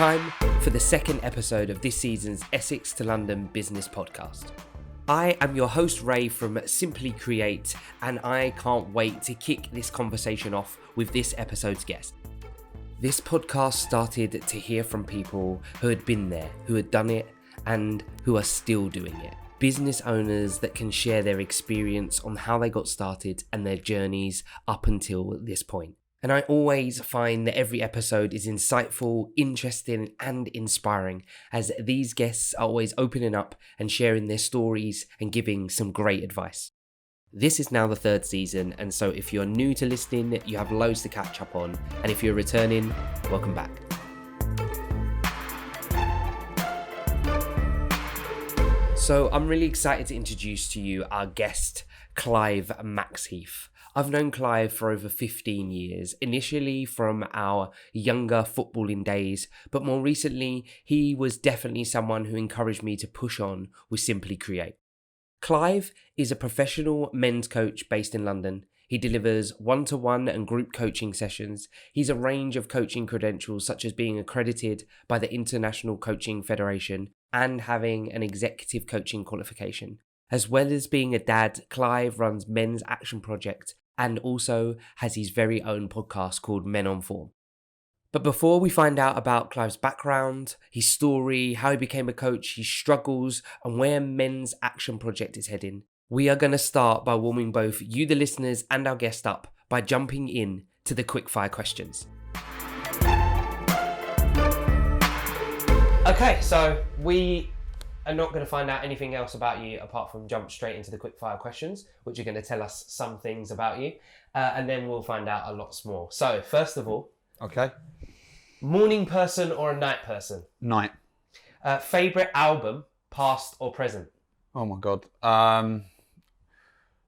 time for the second episode of this season's Essex to London Business Podcast. I am your host Ray from Simply Create, and I can't wait to kick this conversation off with this episode's guest. This podcast started to hear from people who had been there, who had done it, and who are still doing it. Business owners that can share their experience on how they got started and their journeys up until this point. And I always find that every episode is insightful, interesting, and inspiring, as these guests are always opening up and sharing their stories and giving some great advice. This is now the third season, and so if you're new to listening, you have loads to catch up on, and if you're returning, welcome back. So I'm really excited to introduce to you our guest, Clive Maxheath. I've known Clive for over 15 years, initially from our younger footballing days, but more recently, he was definitely someone who encouraged me to push on with Simply Create. Clive is a professional men's coach based in London. He delivers one-to-one and group coaching sessions. He's a range of coaching credentials, such as being accredited by the International Coaching Federation and having an executive coaching qualification. As well as being a dad, Clive runs Men's Action Project and also has his very own podcast called Men on Form. But before we find out about Clive's background, his story, how he became a coach, his struggles, and where Men's Action Project is heading, we are going to start by warming both you, the listeners, and our guest up by jumping in to the Quickfire Questions. Okay, so we are not going to find out anything else about you apart from jump straight into the Quickfire Questions, which are going to tell us some things about you, and then we'll find out a lot more. So, first of all, okay. Morning person or a night person? Night. Favourite album, past or present? Oh my God.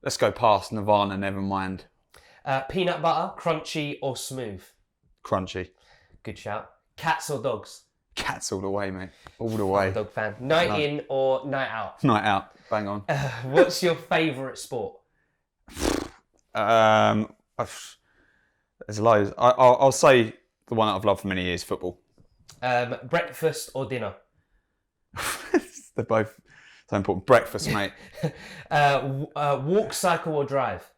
Let's go past Nirvana, Nevermind. Peanut butter, crunchy or smooth? Crunchy. Good shout. Cats or dogs? Cats all the way, mate. All the way. Dog fan. Night in or night out? Night out. Bang on. What's your favourite sport? There's loads. I'll say the one that I've loved for many years, football. Breakfast or dinner? They're both so important. Breakfast, mate. Walk, cycle or drive?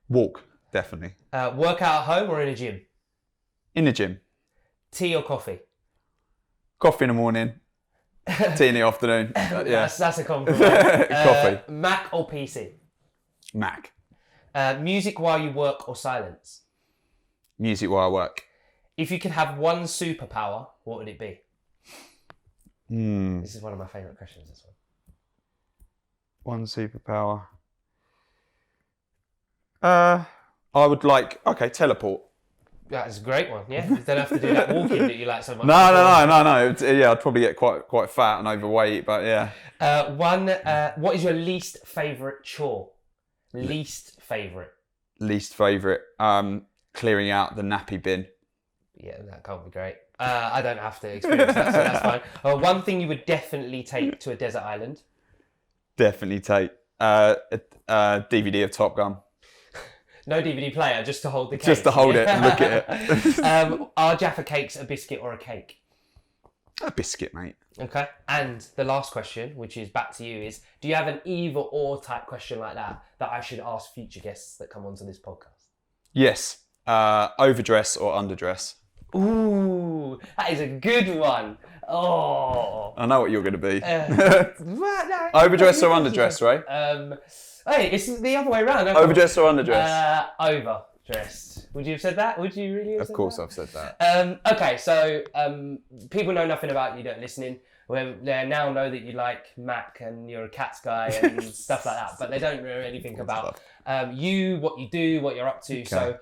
Walk, definitely. Work out at home or in a gym? In the gym. Tea or coffee? Coffee in the morning. Tea in the afternoon. Yeah. That's a compliment. Coffee. Mac or PC? Mac. Music while you work or silence? Music while I work. If you could have one superpower, what would it be? This is one of my favourite questions, this one. One superpower. I would like, teleport. That's a great one, yeah? You don't have to do that walking that you like so much. No. Yeah, I'd probably get quite fat and overweight, but yeah. What is your least favourite chore? Least favourite? Least favourite? Clearing out the nappy bin. Yeah, that can't be great. I don't have to experience that, so that's fine. One thing you would definitely take to a desert island? Definitely take a DVD of Top Gun. No DVD player, just to hold the cake. Just to hold it and look at it. Are Jaffa cakes a biscuit or a cake? A biscuit, mate. Okay. And the last question, which is back to you, is do you have an either or type question like that I should ask future guests that come onto this podcast? Yes. Overdress or underdress? Ooh, that is a good one. Oh. I know what you're going to be. Overdress or underdress, right? Hey, it's the other way around. Overdressed or underdressed? Overdressed. Would you have said that? Would you really have said that? Of course I've said that. Okay, so people know nothing about you that are listening. They now know that you like Mac and you're a cats guy and stuff like that, but they don't know anything about you, what you do, what you're up to. Okay. So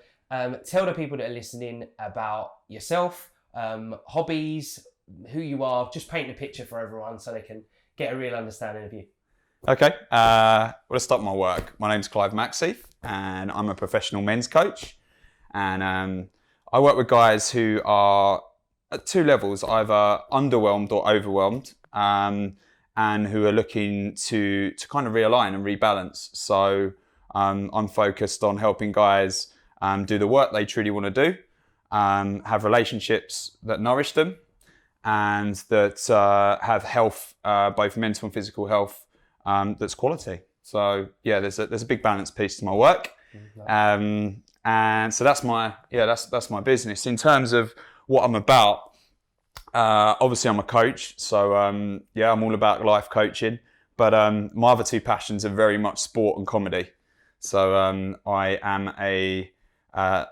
tell the people that are listening about yourself, hobbies, who you are. Just paint a picture for everyone so they can get a real understanding of you. Okay, well, let's start my work. My name's Clive Maxheath and I'm a professional men's coach. And I work with guys who are at two levels, either underwhelmed or overwhelmed, and who are looking to kind of realign and rebalance. So I'm focused on helping guys do the work they truly want to do, have relationships that nourish them, and that have health, both mental and physical health, that's quality. So yeah, there's a big balance piece to my work, and so that's my business. In terms of what I'm about, obviously I'm a coach, so I'm all about life coaching. But my other two passions are very much sport and comedy. So I am a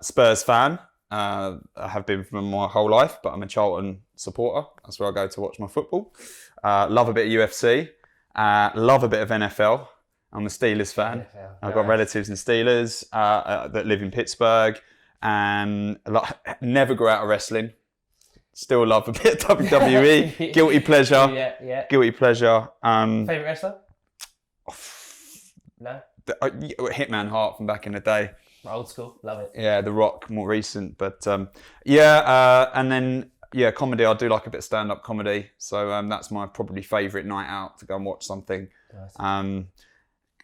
Spurs fan. I have been for my whole life, but I'm a Charlton supporter. That's where I go to watch my football. Love a bit of UFC. Love a bit of NFL. I'm a Steelers fan. I've got relatives in Steelers that live in Pittsburgh, and never grew out of wrestling. Still love a bit of WWE. Guilty pleasure. Yeah. Guilty pleasure. Favorite wrestler? No. Hitman Hart from back in the day. Old school, love it. Yeah, The Rock, more recent, but and then comedy. I do like a bit of stand-up comedy, so that's my probably favourite night out to go and watch something. Nice.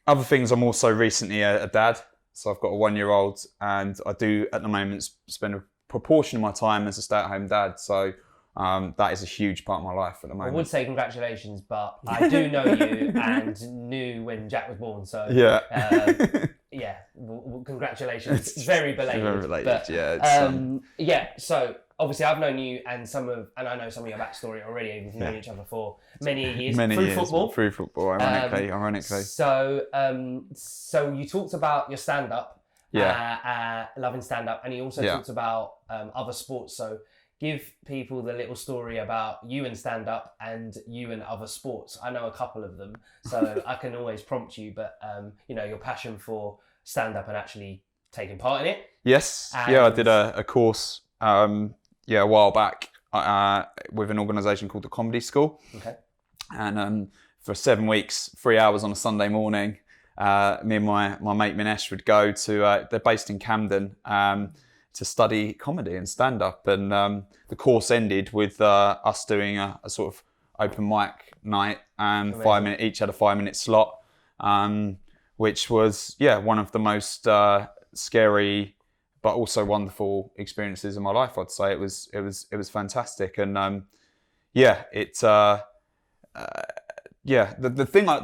Other things, I'm also recently a dad, so I've got a 1-year-old, and I do at the moment spend a proportion of my time as a stay-at-home dad. So that is a huge part of my life at the moment. I would say congratulations, but I do know you and knew when Jack was born, so congratulations. It's very belated. Very related, but, so obviously I've known you and I know some of your backstory already. We've known each other for many years through football, ironically. So you talked about your stand-up, loving stand-up, and you also talked about other sports. So give people the little story about you and stand-up and you and other sports. I know a couple of them, so I can always prompt you, but your passion for stand-up and actually taking part in it. Yes, I did a course a while back with an organisation called the Comedy School. Okay. And for 7 weeks, 3 hours on a Sunday morning, me and my mate Minesh would go to, they're based in Camden, to study comedy and stand-up. And the course ended with us doing a sort of open mic night, and 5 minute, each had a 5-minute slot, which was, one of the most scary but also wonderful experiences in my life. I'd say it was fantastic, and the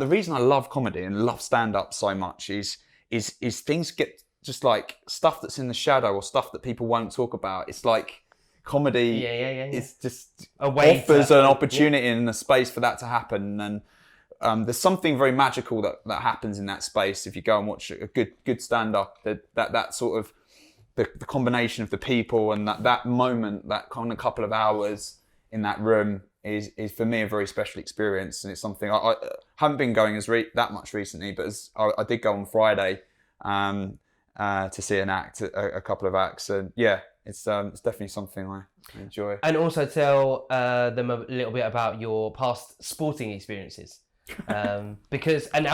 reason I love comedy and love stand-up so much is things get just like stuff that's in the shadow or stuff that people won't talk about. It's like comedy is just offers an opportunity and a space for that to happen, and there's something very magical that happens in that space if you go and watch a good stand-up. That sort of the combination of the people and that moment, that kind of couple of hours in that room is for me a very special experience, and it's something I haven't been going that much recently, but I did go on Friday to see a couple of acts, and it's definitely something I enjoy. And also tell them a little bit about your past sporting experiences. Because I'm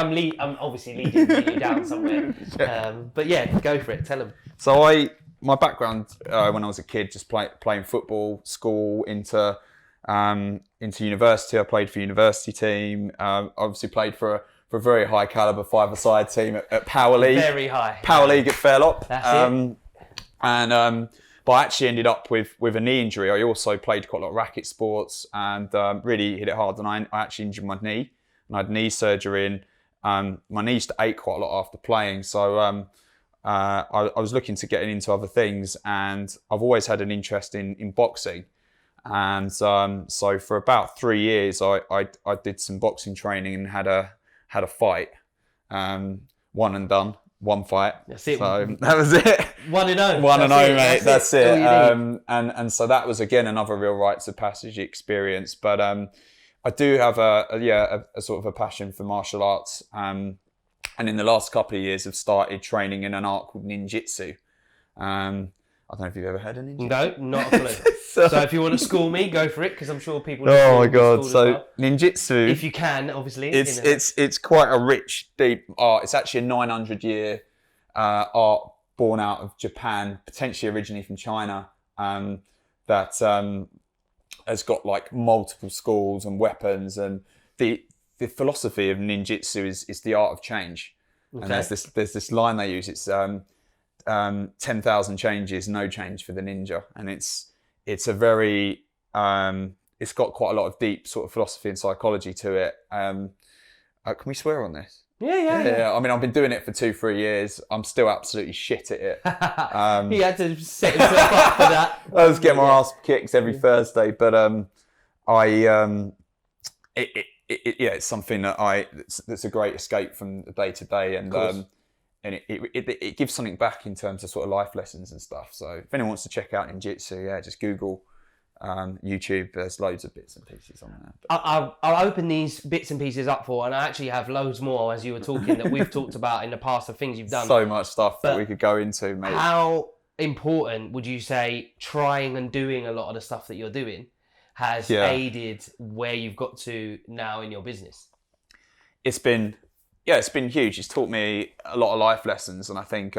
obviously leading you down somewhere, but go for it. Tell them. So my background when I was a kid, just playing football, school into university. I played for university team. Obviously played for a very high caliber 5-a-side team at Power League. Very high. Power League at Fairlop. That's it. But I actually ended up with a knee injury. I also played quite a lot of racket sports and really hit it hard. And I actually injured my knee. And I had knee surgery, and my knee used to ache quite a lot after playing. So I was looking to getting into other things, and I've always had an interest in boxing. And so for about 3 years, I did some boxing training and had a fight, one and done, one fight. That's it. So that was it. 1-0. 1-0, mate. That's it. And so that was again another real rites of passage experience. But I do have a sort of a passion for martial arts, and in the last couple of years have started training in an art called ninjitsu. I don't know if you've ever heard of ninjitsu. No, not a clue. So if you want to school me, go for it, because I'm sure people. Oh my god! So ninjitsu, if you can, obviously, it's quite a rich, deep art. It's actually a 900-year art born out of Japan, potentially originally from China. That has got like multiple schools and weapons, and the philosophy of ninjitsu is the art of change. Okay. And there's this line they use. It's 10,000 changes, no change for the ninja, and it's a very it's got quite a lot of deep sort of philosophy and psychology to it. Can we swear on this? Yeah. I mean, I've been doing it for 2-3 years. I'm still absolutely shit at it. He had to set himself up for that. I was getting my ass kicked every Thursday, but it's something that that's a great escape from the day to day, and it gives something back in terms of sort of life lessons and stuff. So if anyone wants to check out ninjutsu, just Google YouTube. There's loads of bits and pieces on there. I'll open these bits and pieces up and I actually have loads more as you were talking that we've talked about in the past of things you've done. So much stuff that we could go into, mate. How important would you say trying and doing a lot of the stuff that you're doing has aided where you've got to now in your business? It's been huge. It's taught me a lot of life lessons, and I think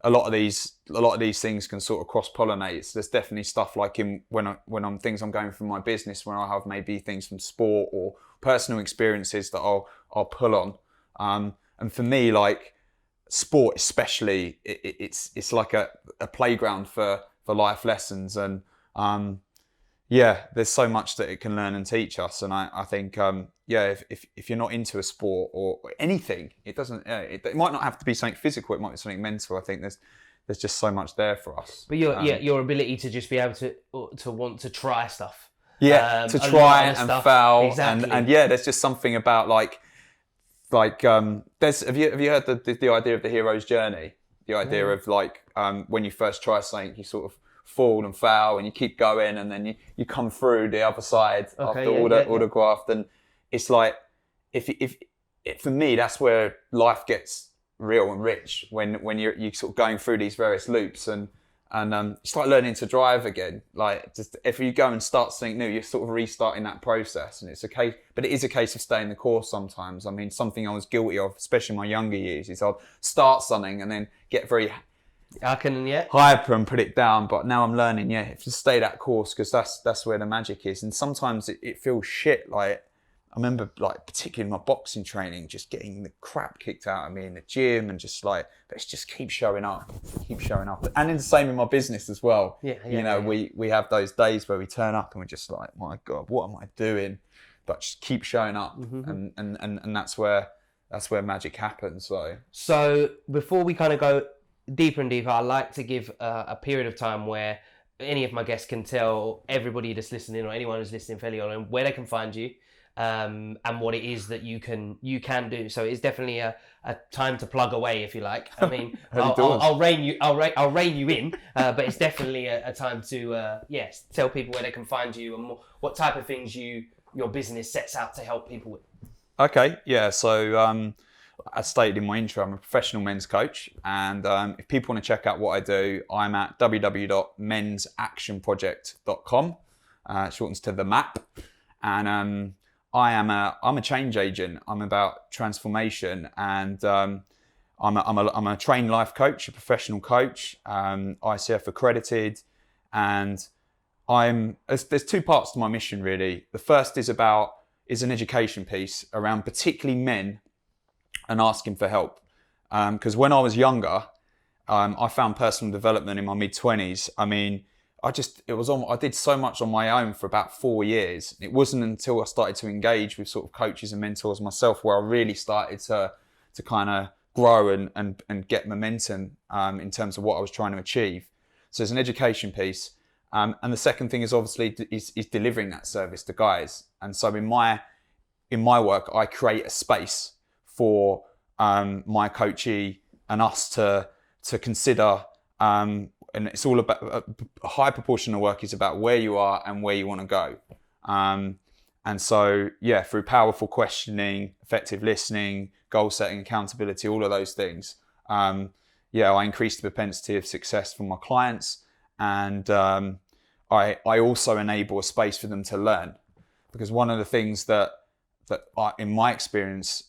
a lot of these things can sort of cross-pollinate. There's definitely stuff like when I'm going through my business, when I have maybe things from sport or personal experiences that I'll pull on. And for me, like sport especially, it's like a playground for life lessons, and there's so much that it can learn and teach us. And I think if you're not into a sport or anything, it doesn't. It might not have to be something physical. It might be something mental. I think there's just so much there for us. But your ability to just be able to want to try stuff. To try and stuff. foul, exactly. and there's just something about there's have you heard the idea of the hero's journey? The idea of when you first try something, you sort of fall and foul, and you keep going, and then you come through the other side after all the graft. And it's like if for me, that's where life gets real and rich, when you're sort of going through these various loops, and it's like learning to drive again. Like, just if you go and start something new, you're sort of restarting that process, and but it is a case of staying the course sometimes. I mean, something I was guilty of, especially in my younger years, is I'd start something and then get very hyper and put it down. But now I'm learning, if you stay that course, because that's where the magic is. And sometimes it feels shit. Like, I remember, particularly in my boxing training, just getting the crap kicked out of me in the gym, and just but it's just keep showing up. And it's the same in my business as well. We have those days where we turn up and we're just like, my God, what am I doing? But just keep showing up, and that's where magic happens. So before we kind of go deeper and deeper, I like to give a period of time where any of my guests can tell everybody that's listening, or anyone who's listening fairly on, where they can find you, and what it is that you can do. So it's definitely a time to plug away, if you like. I mean, I'll rein you in, but it's definitely a time to tell people where they can find you and what type of things your business sets out to help people with. Okay, so as stated in my intro, I'm a professional men's coach, and if people want to check out what I do, I'm at www.mensactionproject.com, shortens to the MAP, and I'm a change agent. I'm about transformation, and I'm a trained life coach, a professional coach, ICF accredited, and there's two parts to my mission really. The first is an education piece around particularly men and asking for help, because when I was younger, I found personal development in my mid-20s. I mean, I did so much on my own for about 4 years. It wasn't until I started to engage with sort of coaches and mentors myself where I really started to kind of grow and get momentum in terms of what I was trying to achieve. So there's an education piece, and the second thing is obviously is delivering that service to guys. And so in my work, I create a space for my coachee and us to consider, and it's all about a high proportion of work is about where you are and where you want to go. And so, through powerful questioning, effective listening, goal setting, accountability, all of those things, I increase the propensity of success for my clients, and I also enable a space for them to learn, because one of the things that in my experience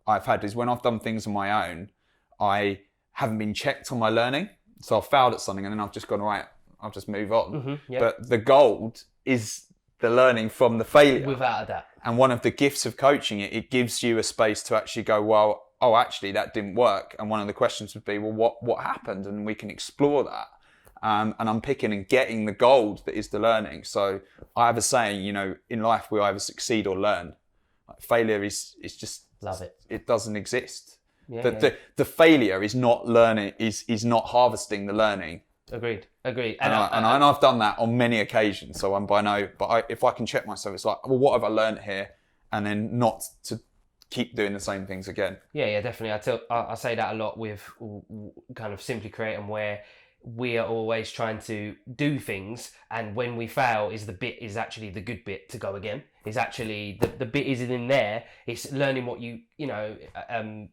I've had is when I've done things on my own, I haven't been checked on my learning. So I've failed at something and then I've just gone, right, I'll just move on. But the gold is the learning from the failure. Without a doubt. And one of the gifts of coaching, it gives you a space to actually go, well, actually that didn't work. And one of the questions would be, well, what happened? And we can explore that. and I'm picking and getting the gold that is the learning. So I have a saying, you know, in life we either succeed or learn. Like, failure is just, love it. It doesn't exist. Yeah, The failure is not learning, is not harvesting the learning. Agreed. And I've done that on many occasions. So if I can check myself, it's like, well, what have I learned here? And then not to keep doing the same things again. Yeah, definitely. I say that a lot with kind of Simply Creating, where we are always trying to do things, and when we fail is actually the good bit to go again. Is actually the bit isn't in there. It's learning what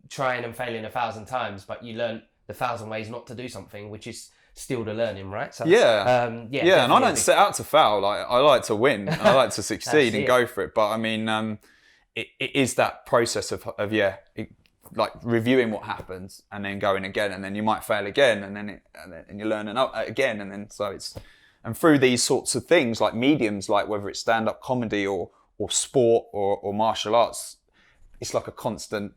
trying and failing 1,000 times, but you learn 1,000 ways not to do something, which is still the learning, right? So, and I don't set out to fail. Like, I like to win. I like to succeed and go for it. But I mean, it is that process of like reviewing what happens and then going again, and then you might fail again, and then you learn again, and then so it's, and through these sorts of things, like mediums, like whether it's stand-up comedy or sport or martial arts, it's like a constant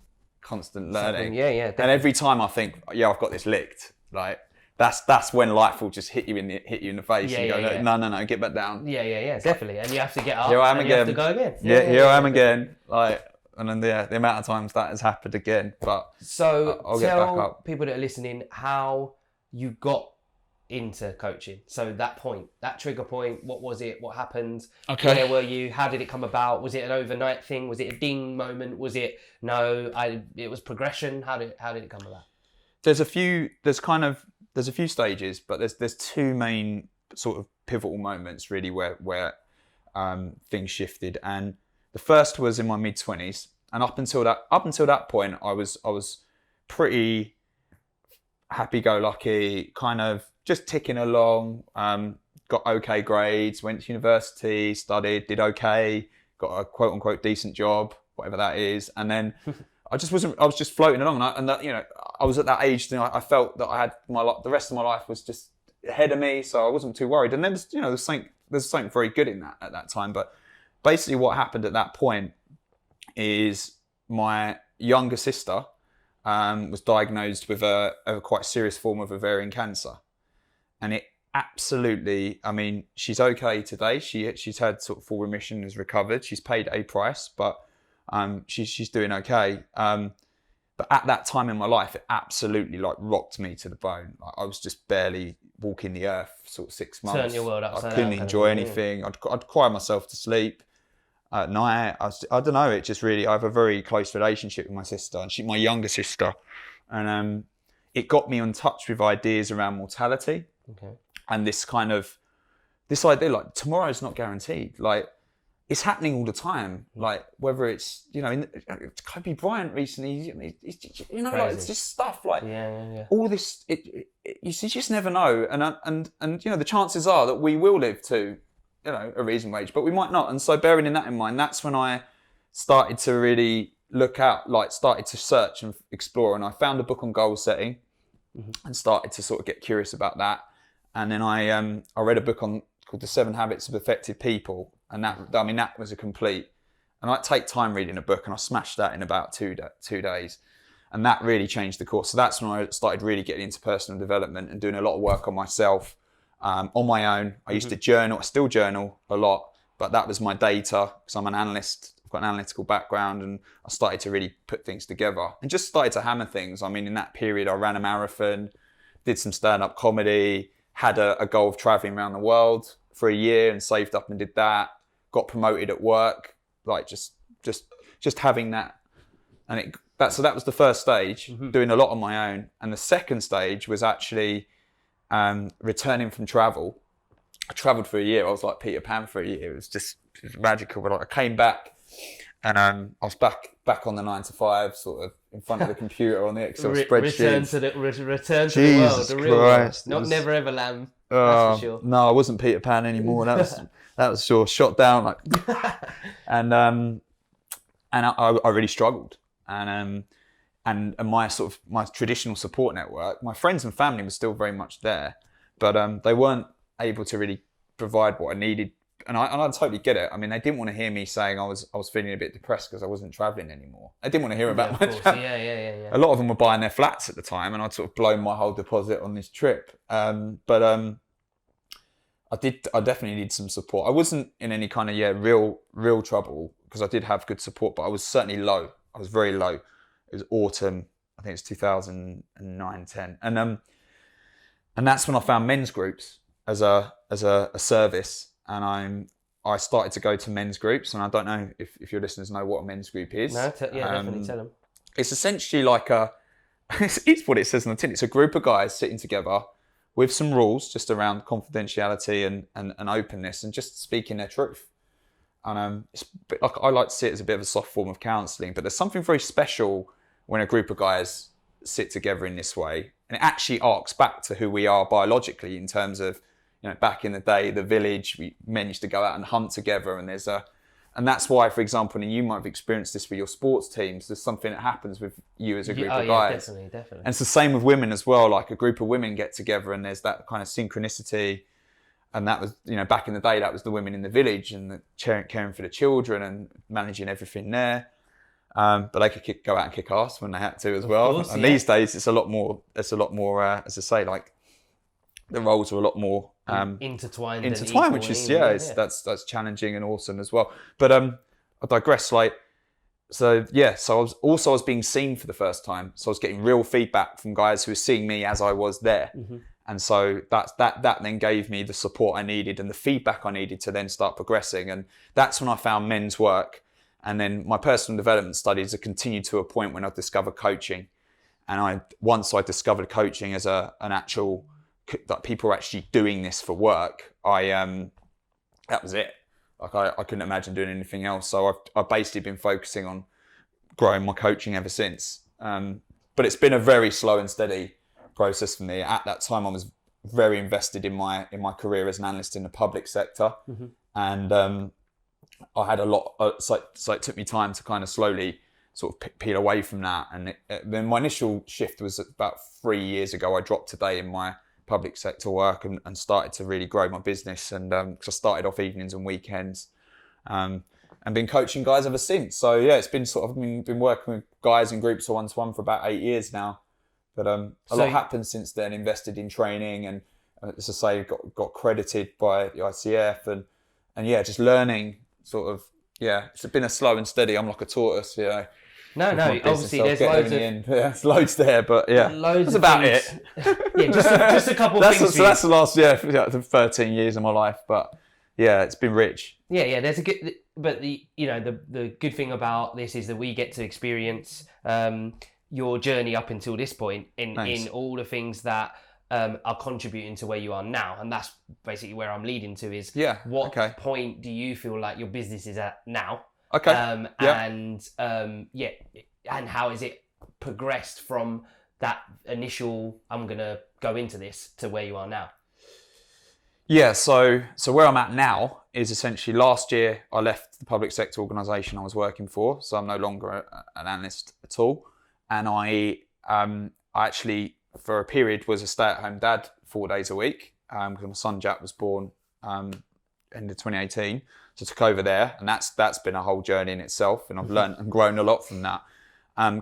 learning. Yeah. And every time I think, I've got this licked, like that's when life will just hit you in the face and go, no, get back down. Yeah, definitely. And you have to get up. Here I am again. You have to go again. Here I am again. Like, and then the amount of times that has happened again. But so I'll get back up. People that are listening how you got into coaching. So that trigger point, what was it? What happened? Okay. Where were you? How did it come about? Was it an overnight thing? Was it a ding moment? Was it it was progression? How did it come about? There's a few stages, but there's two main sort of pivotal moments really where things shifted. And the first was in my mid-20s, and up until that point, I was pretty happy-go-lucky, kind of just ticking along. Got okay grades, went to university, studied, did okay, got a quote-unquote decent job, whatever that is, and then I was just floating along, and I was at that age, I felt that I had the rest of my life was just ahead of me, so I wasn't too worried. And then there's something very good in that at that time. But basically, what happened at that point is my younger sister was diagnosed with a quite serious form of ovarian cancer, and it absolutely, I mean, she's okay today. She's had sort of full remission, has recovered. She's paid a price, but she's doing okay. But at that time in my life, it absolutely like rocked me to the bone. Like, I was just barely walking the earth for sort of 6 months. Turn your world upside down. I couldn't enjoy anything. I'd cry myself to sleep at night. I don't know. It just really, I have a very close relationship with my sister, and she's my younger sister. And it got me in touch with ideas around mortality. Okay. And this idea, like, tomorrow's not guaranteed. Like, it's happening all the time. Like, whether it's, Kobe Bryant recently, like, it's just stuff like all this. You just never know. And the chances are that we will live to, a reasonable age, but we might not. And so, bearing that in mind, that's when I started to really look out, like, started to search and explore. And I found a book on goal setting, and started to sort of get curious about that. And then I read a book called The 7 Habits of Effective People. And that was a complete, and I take time reading a book, and I smashed that in about 2 days. And that really changed the course. So that's when I started really getting into personal development and doing a lot of work on myself, on my own. I used to journal, I still journal a lot, but that was my data, because I'm an analyst. I've got an analytical background, and I started to really put things together and just started to hammer things. I mean, in that period, I ran a marathon, did some stand-up comedy, had a goal of traveling around the world for a year and saved up and did that. Got promoted at work, like just having that, and so that was the first stage, doing a lot on my own. And the second stage was actually returning from travel. I travelled for a year. I was like Peter Pan for a year. It was magical. But I came back, and I was back on the 9 to 5, sort of in front of the computer on the Excel spreadsheet. Return to the world, the real world. Not never ever lamb. That's for sure. No, I wasn't Peter Pan anymore. That was sure shot down, like, and I really struggled, and my traditional support network, my friends and family were still very much there, but they weren't able to really provide what I needed and I totally get it. I mean, they didn't want to hear me saying I was feeling a bit depressed because I wasn't traveling anymore. They didn't want to hear about my travel. Yeah. A lot of them were buying their flats at the time, and I'd sort of blown my whole deposit on this trip. But I definitely need some support. I wasn't in any kind of real trouble because I did have good support, but I was certainly low. I was very low. It was autumn, I think it's 2009, 10, and that's when I found men's groups as a service, and I started to go to men's groups. And I don't know if your listeners know what a men's group is. No, definitely tell them. It's essentially like it's what it says on the tin. It's a group of guys sitting together with some rules just around confidentiality and openness and just speaking their truth. And I like to see it as a bit of a soft form of counselling, but there's something very special when a group of guys sit together in this way. And it actually arcs back to who we are biologically in terms of, back in the day, the village, men used to go out and hunt together, and and that's why, for example, and you might have experienced this with your sports teams, there's something that happens with you as a group of guys. Definitely. And it's the same with women as well. Like a group of women get together and there's that kind of synchronicity. And that was, back in the day, that was the women in the village and caring for the children and managing everything there. But they could go out and kick ass when they had to as well. Course, and these days, it's a lot more, as I say, like the roles are a lot more intertwined, which is that's challenging and awesome as well. But I digress. So I was being seen for the first time. So I was getting real feedback from guys who were seeing me as I was there. Mm-hmm. And so that then gave me the support I needed and the feedback I needed to then start progressing. And that's when I found men's work. And then my personal development studies have continued to a point when I discovered coaching. And once I discovered coaching as an actual, that people are actually doing this for work, that was it. Like I couldn't imagine doing anything else. So I've basically been focusing on growing my coaching ever since. But it's been a very slow and steady process for me. At that time, I was very invested in my career as an analyst in the public sector, mm-hmm. and I had a lot. So it took me time to kind of slowly sort of peel away from that. And then my initial shift was about 3 years ago. I dropped a day in my public sector work and started to really grow my business. And because I started off evenings and weekends, and been coaching guys ever since. So yeah, it's been sort of been working with guys in groups one-to-one for about 8 years now. But a lot happened since then. Invested in training and, as I say, got credited by the ICF and just learning sort of. Yeah, it's been a slow and steady. I'm like a tortoise, No, obviously there's loads of... there's loads there, but yeah, that's about it. Yeah, just a couple of things. So that's the last 13 years of my life, but yeah, it's been rich. Yeah, there's a good... But the good thing about this is that we get to experience your journey up until this point in all the things that are contributing to where you are now. And that's basically where I'm leading to is what point do you feel like your business is at now? Okay. And how is it progressed from that initial, I'm going to go into this, to where you are now? Yeah, so where I'm at now is essentially last year I left the public sector organisation I was working for, so I'm no longer an analyst at all. And I actually, for a period, was a stay-at-home dad 4 days a week because my son Jack was born end of 2018. So I took over there, and that's been a whole journey in itself, and I've learned and grown a lot from that.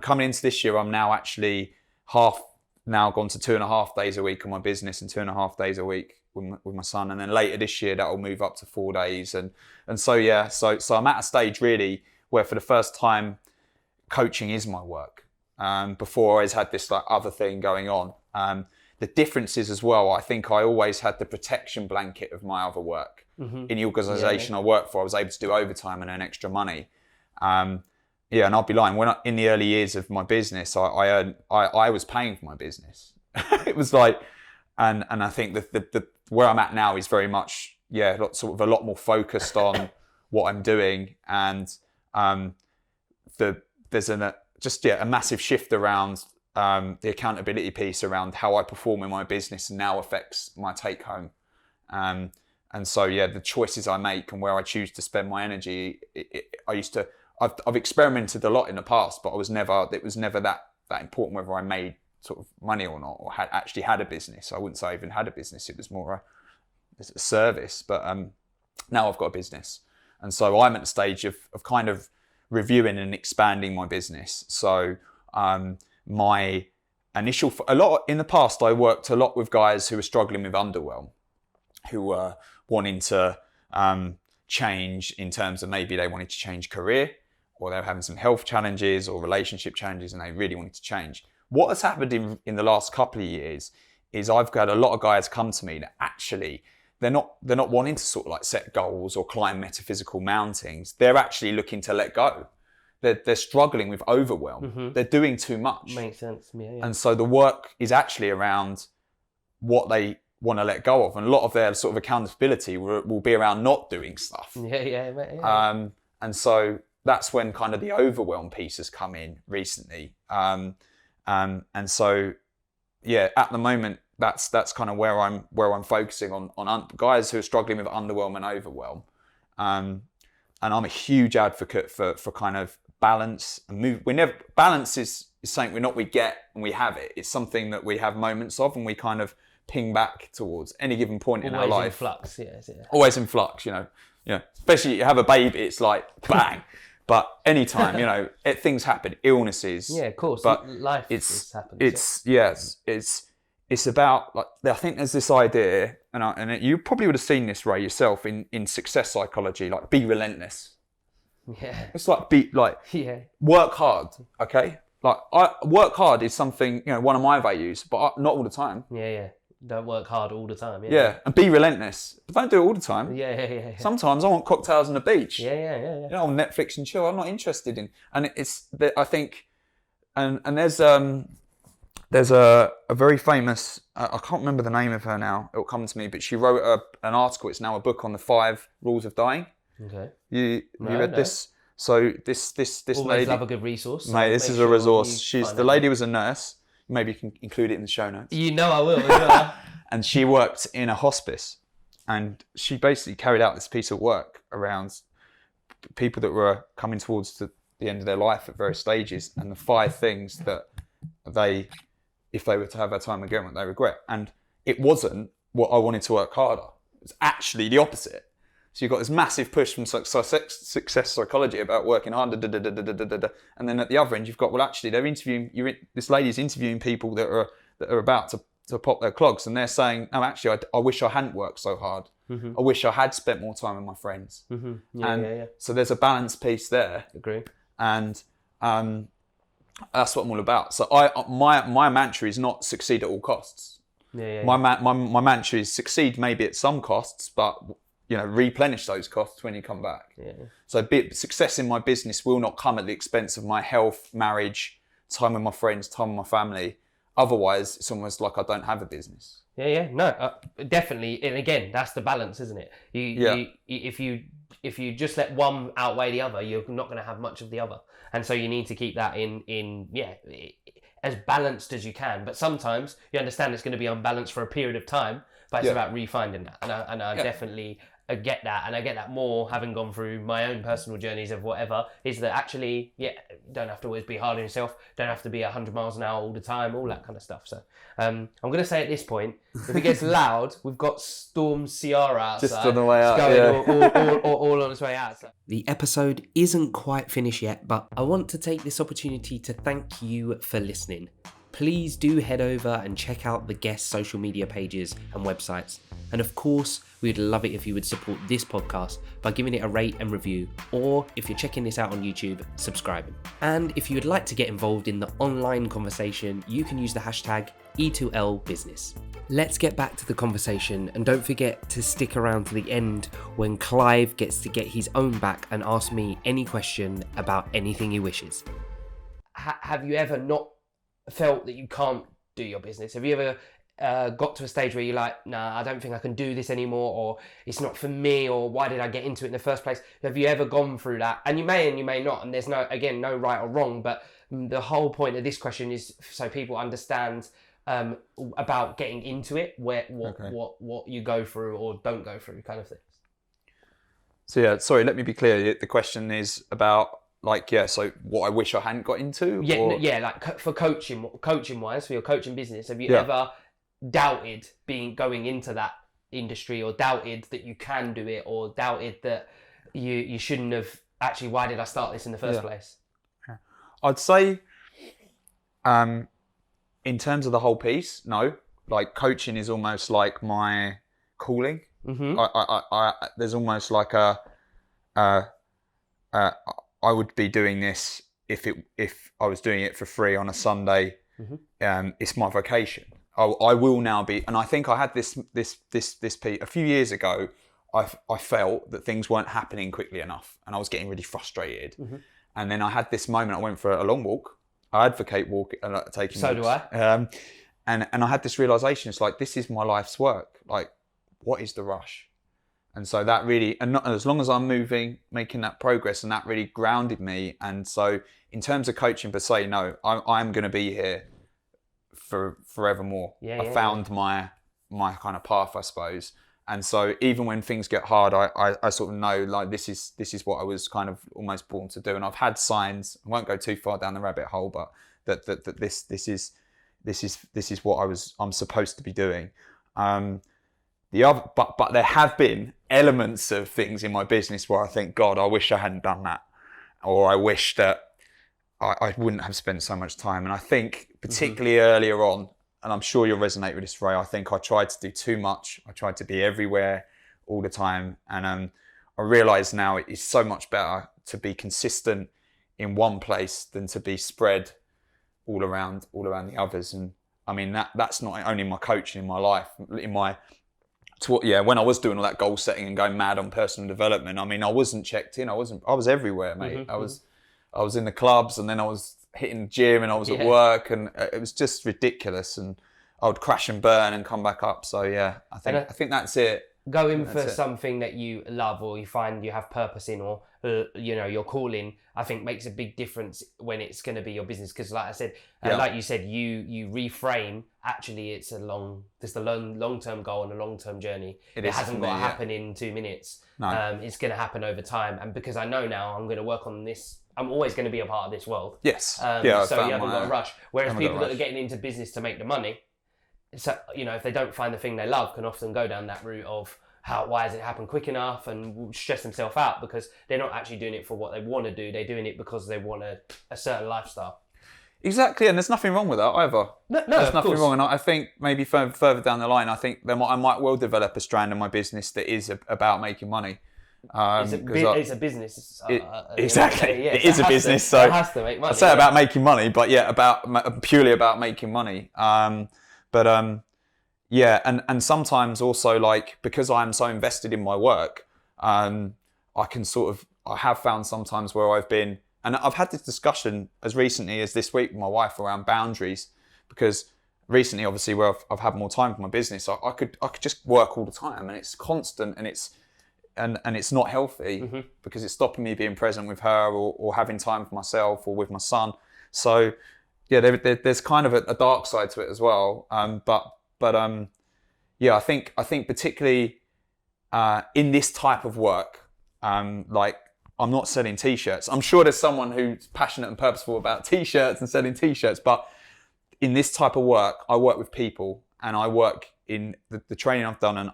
Coming into this year, I'm now actually gone to 2.5 days a week on my business and 2.5 days a week with my son, and then later this year that will move up to 4 days, and so I'm at a stage really where for the first time coaching is my work. Before I always had this other thing going on. The difference is as well, I think I always had the protection blanket of my other work. Mm-hmm. In the organisation I worked for, I was able to do overtime and earn extra money. And I'll be lying. In the early years of my business, I was paying for my business. It was like, and I think the where I'm at now is very much sort of a lot more focused on what I'm doing, and there's a massive shift around the accountability piece around how I perform in my business now affects my take home. And so, the choices I make and where I choose to spend my energy, I've experimented a lot in the past, but it was never that important whether I made sort of money or not, or had a business. I wouldn't say I even had a business. It was more a service. But now I've got a business. And so I'm at the stage of kind of reviewing and expanding my business. So my initial, in the past, I worked a lot with guys who were struggling with underwhelm, who were wanting to change in terms of maybe they wanted to change career, or they were having some health challenges or relationship challenges and they really wanted to change. What has happened in the last couple of years is I've got a lot of guys come to me that actually they're not wanting to sort of like set goals or climb metaphysical mountains. They're actually looking to let go. They're struggling with overwhelm. They're doing too much. Makes sense. Yeah. And so the work is actually around what they want to let go of. And a lot of their sort of accountability will be around not doing stuff. Yeah. And so that's when kind of the overwhelm piece has come in recently. And so, yeah, at the moment, that's kind of where I'm focusing on guys who are struggling with underwhelm and overwhelm. And I'm a huge advocate for kind of balance and move. Balance is something we get and we have it. It's something that we have moments of and we kind of ping back towards any given point in our life. Always in flux, yeah. Always in flux, you know. Especially you have a baby, it's like bang. But anytime, things happen, illnesses. Yeah, of course. But life happens. It's about, like, I think there's this idea, and you probably would have seen this, Ray, yourself in success psychology, like be relentless. Yeah. It's like work hard, okay? Like work hard is something, one of my values, but not all the time. Yeah. Don't work hard all the time. Yeah, and be relentless, but don't do it all the time. Yeah. Sometimes I want cocktails on the beach. Yeah. On Netflix and chill. I'm not interested in, and it's I think, and there's a very famous, I can't remember the name of her now. It'll come to me, but she wrote an article. It's now a book on the 5 rules of dying. Okay. You read this? So this Always lady. love a good resource. Mate, this is a resource. The lady was a nurse. Maybe you can include it in the show notes. I will. As well. And she worked in a hospice, and she basically carried out this piece of work around people that were coming towards the end of their life at various stages, and the 5 things that if they were to have their time again, what they regret. And it wasn't what I wanted to work harder. It's actually the opposite. So you've got this massive push from success psychology about working hard, and then at the other end you've got, well, actually this lady's interviewing people that are about to pop their clogs, and they're saying, no, actually I wish I hadn't worked so hard. I wish I had spent more time with my friends. Yeah. So there's a balance piece there. Agree. And that's what I'm all about. So my mantra is not succeed at all costs. My mantra is succeed maybe at some costs, but replenish those costs when you come back. Yeah. So success in my business will not come at the expense of my health, marriage, time with my friends, time with my family. Otherwise, it's almost like I don't have a business. Yeah. No, definitely. And again, that's the balance, isn't it? If you just let one outweigh the other, you're not going to have much of the other. And so you need to keep that in as balanced as you can. But sometimes you understand it's going to be unbalanced for a period of time, but it's about refinding that. And I definitely get that. And I get that more having gone through my own personal journeys of whatever, is that actually, don't have to always be hard on yourself. Don't have to be 100 miles an hour all the time, all that kind of stuff. So I'm going to say at this point, if it gets loud, we've got Storm Ciara outside. Just on the way out. It's going all on its way out. So. The episode isn't quite finished yet, but I want to take this opportunity to thank you for listening. Please do head over and check out the guest social media pages and websites. And of course, we'd love it if you would support this podcast by giving it a rate and review, or if you're checking this out on YouTube, subscribing. And if you would like to get involved in the online conversation, you can use the hashtag E2LBusiness. Let's get back to the conversation, and don't forget to stick around to the end when Clive gets to get his own back and ask me any question about anything he wishes. Have you ever not felt that you can't do your business? Have you ever got to a stage where you're like, nah, I don't think I can do this anymore, or it's not for me, or why did I get into it in the first place? Have you ever gone through that? And you may not, and there's no right or wrong, but the whole point of this question is so people understand about getting into it, what you go through or don't go through, kind of things. So sorry, let me be clear. The question is about so what I wish I hadn't got into? Like for coaching wise, for your coaching business, have you ever doubted going into that industry, or doubted that you can do it, or doubted that you shouldn't have, actually, why did I start this in the first place? I'd say, in terms of the whole piece, no. Like, coaching is almost like my calling. Mm-hmm. There's almost like I would be doing this if I was doing it for free on a Sunday. Mm-hmm. It's my vocation. I will now be, and I think I had this piece a few years ago. I felt that things weren't happening quickly enough, and I was getting really frustrated. Mm-hmm. And then I had this moment. I went for a long walk. I advocate taking So walks. do I. And I had this realization. It's like, this is my life's work. Like, what is the rush? And so that really, and not, as long as I'm moving, making that progress, and that really grounded me. And so in terms of coaching per se, no, I'm going to be here for forevermore. I found my kind of path, I suppose. And so even when things get hard, I sort of know, like, this is what I was kind of almost born to do. And I've had signs. I won't go too far down the rabbit hole, but that this is what I'm supposed to be doing. But there have been elements of things in my business where I think, God, I wish I hadn't done that, or I wish that I wouldn't have spent so much time. And I think particularly earlier on, and I'm sure you'll resonate with this, Ray, I think I tried to do too much. I tried to be everywhere all the time. And I realise now it is so much better to be consistent in one place than to be spread all around the others. And I mean, that's not only my coaching, in my life, when I was doing all that goal setting and going mad on personal development, I mean, I wasn't checked in. I was everywhere, mate. I was in the clubs, and then I was hitting the gym, and I was at work, and it was just ridiculous. And I would crash and burn and come back up. So yeah, I think that's it. Going for something that you love, or you find you have purpose in, or your calling, I think makes a big difference when it's going to be your business. Because like I said, like you said, you reframe. Actually, it's a long-term goal and a long-term journey. It hasn't got to happen in 2 minutes. No. It's going to happen over time. And because I know now I'm going to work on this, I'm always going to be a part of this world. Yes. So you haven't got to rush. Whereas people that are getting into business to make the money, so if they don't find the thing they love, can often go down that route of why hasn't it happened quick enough, and stress themselves out because they're not actually doing it for what they want to do. They're doing it because they want a certain lifestyle. Exactly, and there's nothing wrong with that either. No, there's nothing wrong. And I think maybe further down the line, I think I might well develop a strand in my business that is about making money. It's a business. Exactly, it is a business, so it has to make money. I say about making money, but purely about making money. And sometimes also, like, because I'm so invested in my work, I have found sometimes where I've been, and I've had this discussion as recently as this week with my wife around boundaries, because recently, obviously, where I've had more time for my business, I could just work all the time, and it's constant, and it's not healthy because it's stopping me being present with her or having time for myself or with my son. So yeah, there's kind of a dark side to it as well. I think particularly in this type of work, like, I'm not selling t-shirts. I'm sure there's someone who's passionate and purposeful about t-shirts and selling t-shirts, but in this type of work, I work with people, and I work in the training I've done, and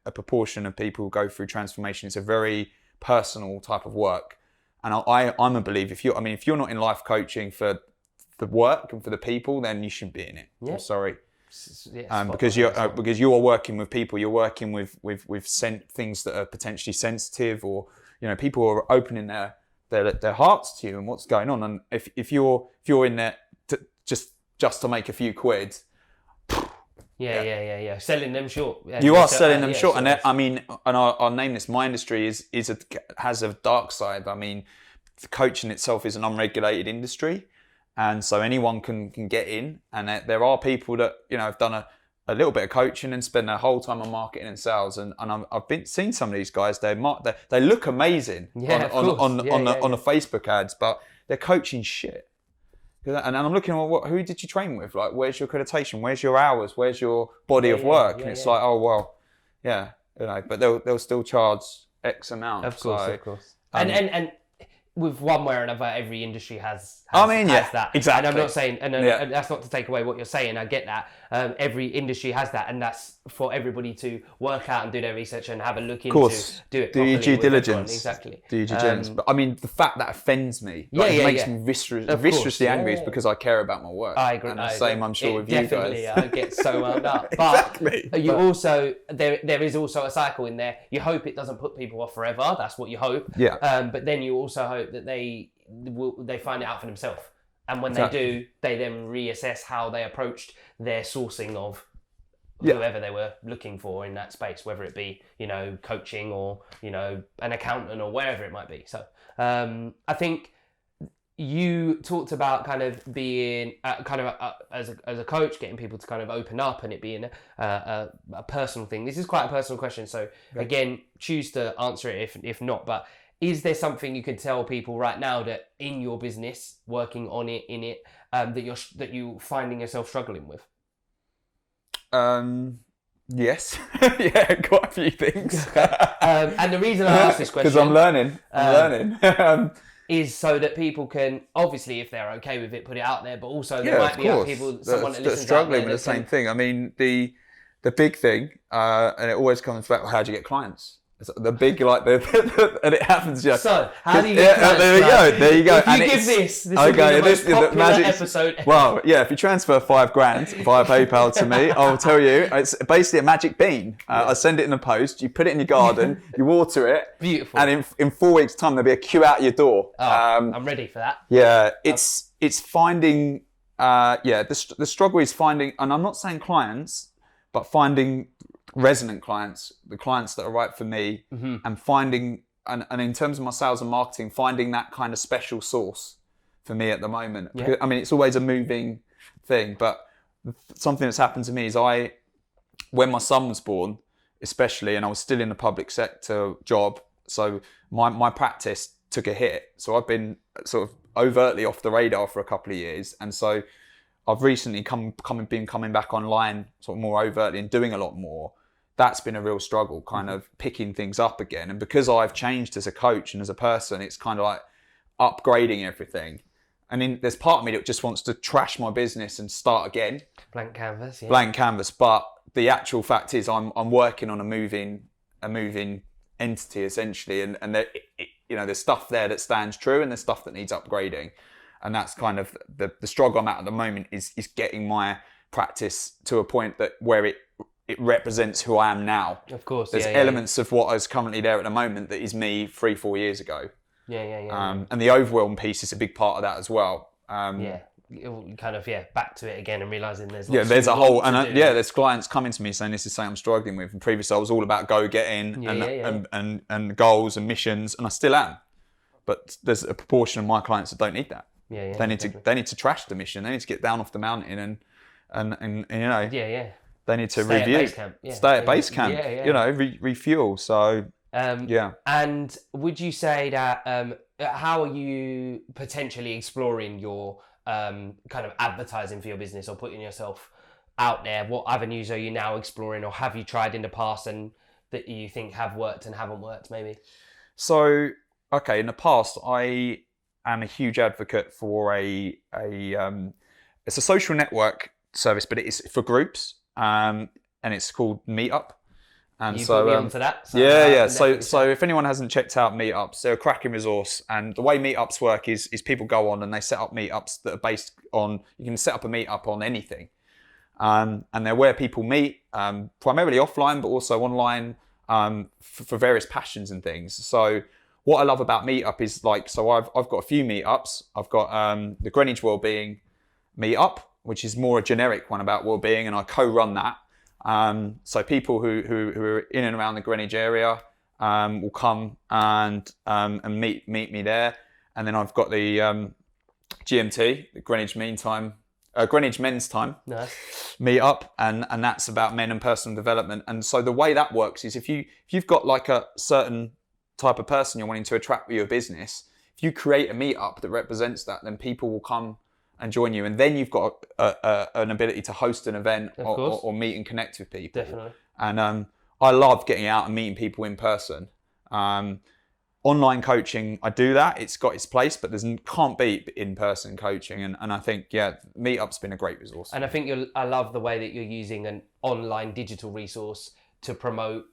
a proportion of people who go through transformation. It's a very personal type of work, and I'm a believer. If you're not in life coaching for the work and for the people, then you shouldn't be in it. Yeah. I'm sorry. Because you are working with people, you're working with things that are potentially sensitive, or people are opening their hearts to you and what's going on. And if you're in there just to make a few quid, selling them short. You are selling them short, and I'll name this. My industry has a dark side. I mean, the coaching itself is an unregulated industry. And so anyone can get in, and there are people that have done a little bit of coaching and spend their whole time on marketing and sales. And I've seen some of these guys. They look amazing on the Facebook ads, but they're coaching shit. And I'm looking at who did you train with? Like, where's your accreditation? Where's your hours? Where's your body of work? And it's like, oh well, but they'll still charge X amount. Of course. And with one way or another, every industry has that. Exactly. And I'm not saying, and that's not to take away what you're saying. I get that. Every industry has that, and that's for everybody to work out and do their research and have a look into. Do it. Do your due diligence. Everyone. Exactly. Do your due diligence. But I mean, the fact that offends me, it makes me viscerously angry, is because I care about my work. I agree. And the same, I'm sure, with you guys. Definitely, I get so wound up. But you also, there is also a cycle in there. You hope it doesn't put people off forever. That's what you hope. Yeah. But then you also hope that they find it out for themselves. And when they do, they then reassess how they approached their sourcing of whoever they were looking for in that space, whether it be, coaching or, an accountant or wherever it might be. So I think you talked about kind of being as a coach, getting people to kind of open up and it being a personal thing. This is quite a personal question. So again, choose to answer it if not, but is there something you could tell people right now that in your business, working on it, that you're finding yourself struggling with? Yes. Yeah, quite a few things. And the reason I asked this question... Because I'm learning. Is so that people can, obviously, if they're okay with it, put it out there, but also there might be someone that listens struggling with the same thing. I mean, the big thing, and it always comes back, how do you get clients? The big, and it happens just. So, how do you get clients? There you go. If you give this will be the most popular episode. Well, yeah, if you transfer $5,000 via PayPal to me, I'll tell you, it's basically a magic bean. I send it in the post, you put it in your garden, you water it. Beautiful. And in 4 weeks' time, there'll be a queue out your door. I'm ready for that. Yeah, it's finding, the struggle is finding, and I'm not saying clients, but finding resonant clients, the clients that are right for me, and finding, and in terms of my sales and marketing, finding that kind of special sauce for me at the moment. Because, I mean, it's always a moving thing, but something that's happened to me is when my son was born, especially, and I was still in the public sector job, so my practice took a hit. So I've been sort of overtly off the radar for a couple of years, and so I've recently been coming back online sort of more overtly and doing a lot more. That's been a real struggle, kind of picking things up again. And because I've changed as a coach and as a person, it's kind of like upgrading everything. And then there's part of me that just wants to trash my business and start again. Blank canvas, yeah. Blank canvas. But the actual fact is I'm working on a moving entity essentially. And there, there's stuff there that stands true and there's stuff that needs upgrading. And that's kind of the struggle I'm at the moment is getting my practice to a point that where it represents who I am now. Of course, there's elements of what is currently there at the moment that is me 3-4 years ago. Yeah. And the overwhelm piece is a big part of that as well. Kind of back to it again and realizing there's there's a whole there's clients coming to me saying this is something I'm struggling with. And previously I was all about go getting and goals and missions, and I still am. But there's a proportion of my clients that don't need that. They need to trash the mission. They need to get down off the mountain and they need to review. Stay at base camp. Refuel. So And would you say that how are you potentially exploring your kind of advertising for your business or putting yourself out there? What avenues are you now exploring, or have you tried in the past and that you think have worked and haven't worked maybe? So in the past I am a huge advocate for it's a social network service, but it is for groups, and it's called Meetup. And you so put me onto that. So if anyone hasn't checked out Meetups, they're a cracking resource. And the way Meetups work is people go on and they set up Meetups that are based on, you can set up a Meetup on anything. And they're where people meet, primarily offline, but also online, for various passions and things. So what I love about Meetup is I've got a few Meetups. I've got the Greenwich Wellbeing Meetup, which is more a generic one about wellbeing, and I co-run that. So people who are in and around the Greenwich area will come and meet me there. And then I've got the GMT, the Greenwich Men's Time Meetup, and that's about men and personal development. And so the way that works is if you've got like a certain type of person you're wanting to attract with your business, if you create a meetup that represents that, then people will come and join you, and then you've got an ability to host an event or meet and connect with people. Definitely. And I love getting out and meeting people in person. online coaching, I do that. It's got its place, but can't beat in-person coaching. And I think, Meetup's been a great resource. And I think I love the way that you're using an online digital resource to promote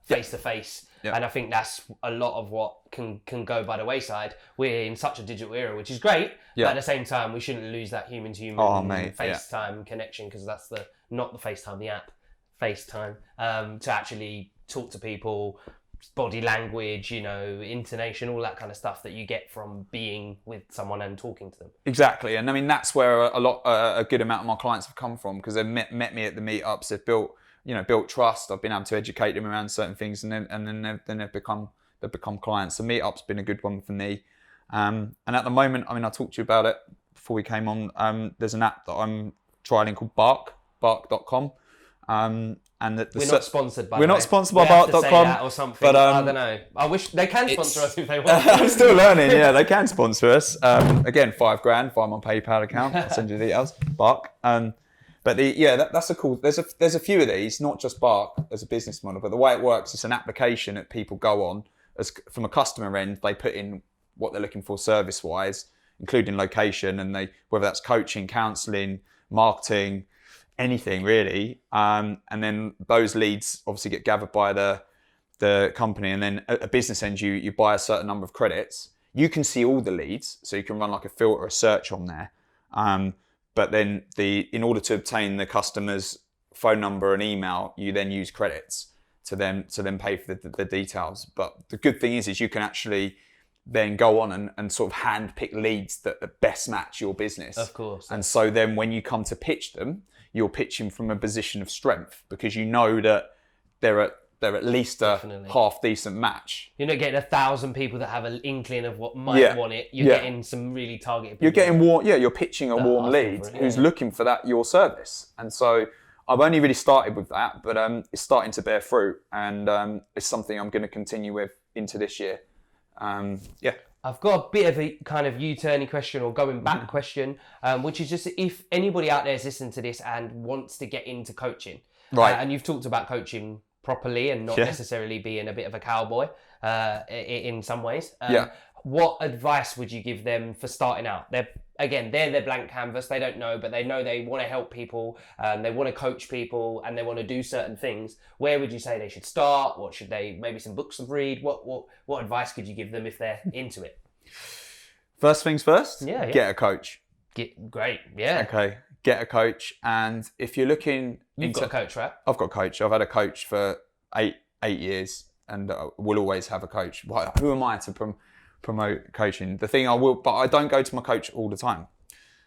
face-to-face. Yeah. And I think that's a lot of what can go by the wayside. We're in such a digital era, which is great. Yeah. But at the same time, we shouldn't lose that human-to-human FaceTime connection, because that's not the FaceTime, the app, FaceTime, to actually talk to people, body language, intonation, all that kind of stuff that you get from being with someone and talking to them. Exactly. And I mean, that's where a good amount of my clients have come from, because they've met me at the meetups. They've built trust. I've been able to educate them around certain things, and then they've become clients. So Meetup's been a good one for me. And at the moment, I mean, I talked to you about it before we came on. There's an app that I'm trialing called bark.com. And we're not sponsored by We're not sponsored by bark.com or something. but I don't know. I wish they can sponsor us if they want. I'm still learning. Yeah, they can sponsor us. Again, $5,000 via my PayPal account. I'll send you the details. Bark. But that's a cool. There's a few of these, not just Bark as a business model, but the way it works, it's an application that people go on from a customer end. They put in what they're looking for service wise, including location, and whether that's coaching, counselling, marketing, anything really, and then those leads obviously get gathered by the company, and then at a business end you buy a certain number of credits. You can see all the leads, so you can run like a filter, a search on there, but then in order to obtain the customer's phone number and email, you then use credits to then pay for the details. But the good thing is you can actually then go on and sort of hand pick leads that best match your business. Of course. And so then when you come to pitch them, you're pitching from a position of strength, because you know that they're at least a half decent match. You're not getting 1,000 people that have an inkling of what might want it. You're getting some really targeted people. You're getting warm. Yeah, you're pitching a warm lead who's looking for your service. And so I've only really started with that, but it's starting to bear fruit, and it's something I'm going to continue with into this year. I've got a bit of a kind of U-turny question, or going back question, which is just if anybody out there is listening to this and wants to get into coaching, right? And you've talked about coaching properly and not necessarily being a bit of a cowboy in some ways. What advice would you give them for starting out? They're their blank canvas. They don't know, but they know they want to help people, they want to coach people, and they want to do certain things. Where would you say they should start? What should they, maybe some books to read? What advice could you give them if they're into it? First things first, get a coach. Great, yeah. Okay, get a coach. And if you're looking... You've got a coach, right? I've got a coach. I've had a coach for eight years, and will always have a coach. Who am I to promote coaching? The thing but I don't go to my coach all the time,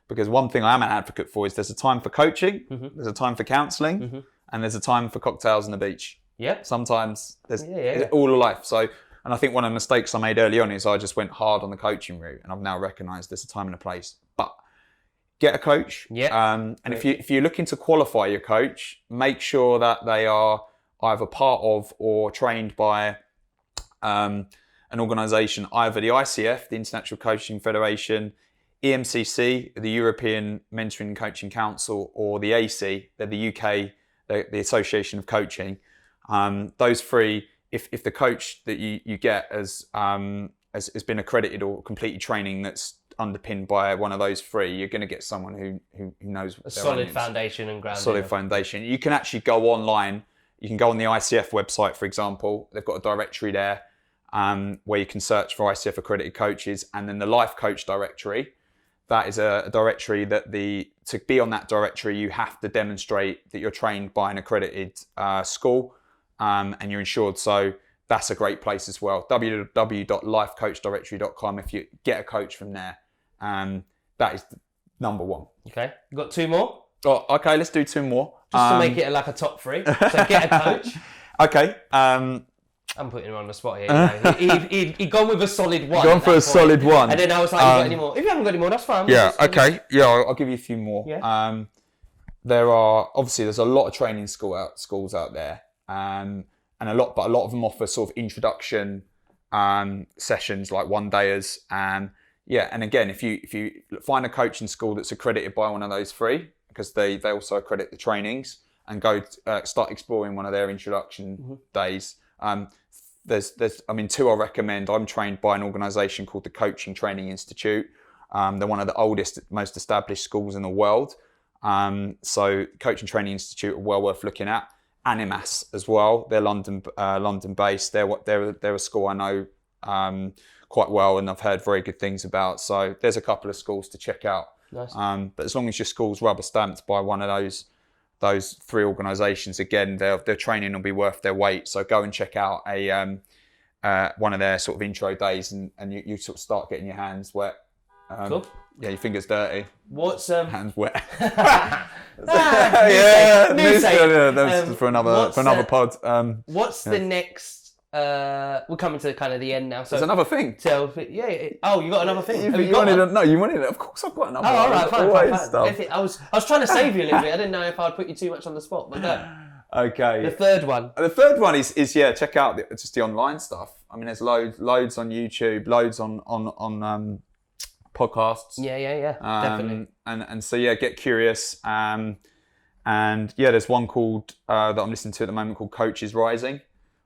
because one thing I am an advocate for is there's a time for coaching, there's a time for counselling, and there's a time for cocktails on the beach. Yep. Sometimes there's all of life. So, and I think one of the mistakes I made early on is I just went hard on the coaching route, and I've now recognised there's a time and a place. But get a coach. Yeah. And if you're looking to qualify your coach, make sure that they are either part of or trained by an organisation, either the ICF, the International Coaching Federation, EMCC, the European Mentoring and Coaching Council, or the AC, they're the UK, the Association of Coaching. Those three, if the coach that you get has been accredited or completed training that's underpinned by one of those three, you're going to get someone who knows a solid foundation and grounding. Solid foundation. You can actually go online. You can go on the ICF website, for example. They've got a directory there where you can search for ICF accredited coaches, and then the Life Coach directory. That is a directory that to be on that directory, you have to demonstrate that you're trained by an accredited school and you're insured. So that's a great place as well. www.lifecoachdirectory.com. If you get a coach from there, that is number one. Okay, you got two more? Oh, okay, let's do two more. Just to make it like a top three. So get a coach. Okay. I'm putting him on the spot here. He'd gone with a solid one. Gone for a solid one. And then I was like, you got any more? If you haven't got any more, that's fine. Okay. Yeah, I'll give you a few more. Yeah. There's a lot of training schools out there. And a lot of them offer sort of introduction sessions, like one-dayers. And again, if you find a coaching school that's accredited by one of those three, because they also accredit the trainings, and go start exploring one of their introduction days. there's two I recommend. I'm trained by an organisation called the Coaching Training Institute. They're one of the oldest, most established schools in the world. So Coaching Training Institute are well worth looking at. Animas as well. They're London based. They're a school I know quite well, and I've heard very good things about. So there's a couple of schools to check out. Nice. But as long as your school's rubber stamped by one of those three organisations, again, their training will be worth their weight. So go and check out one of their sort of intro days, and you sort of start getting your hands wet. Cool. Yeah, your fingers dirty. What's hands wet? That's for another pod. What's the next? We're coming to kind of the end now. So there's another thing. Oh, you got another thing. You wanted it. Of course, I've got another. Oh, all right, fine. Stuff. I was trying to save you a little bit. I didn't know if I'd put you too much on the spot, but no. Okay. The third one. The third one is check out just the online stuff. I mean, there's loads on YouTube, loads on podcasts. Yeah, definitely. And so get curious. And there's one called that I'm listening to at the moment called Coaches Rising.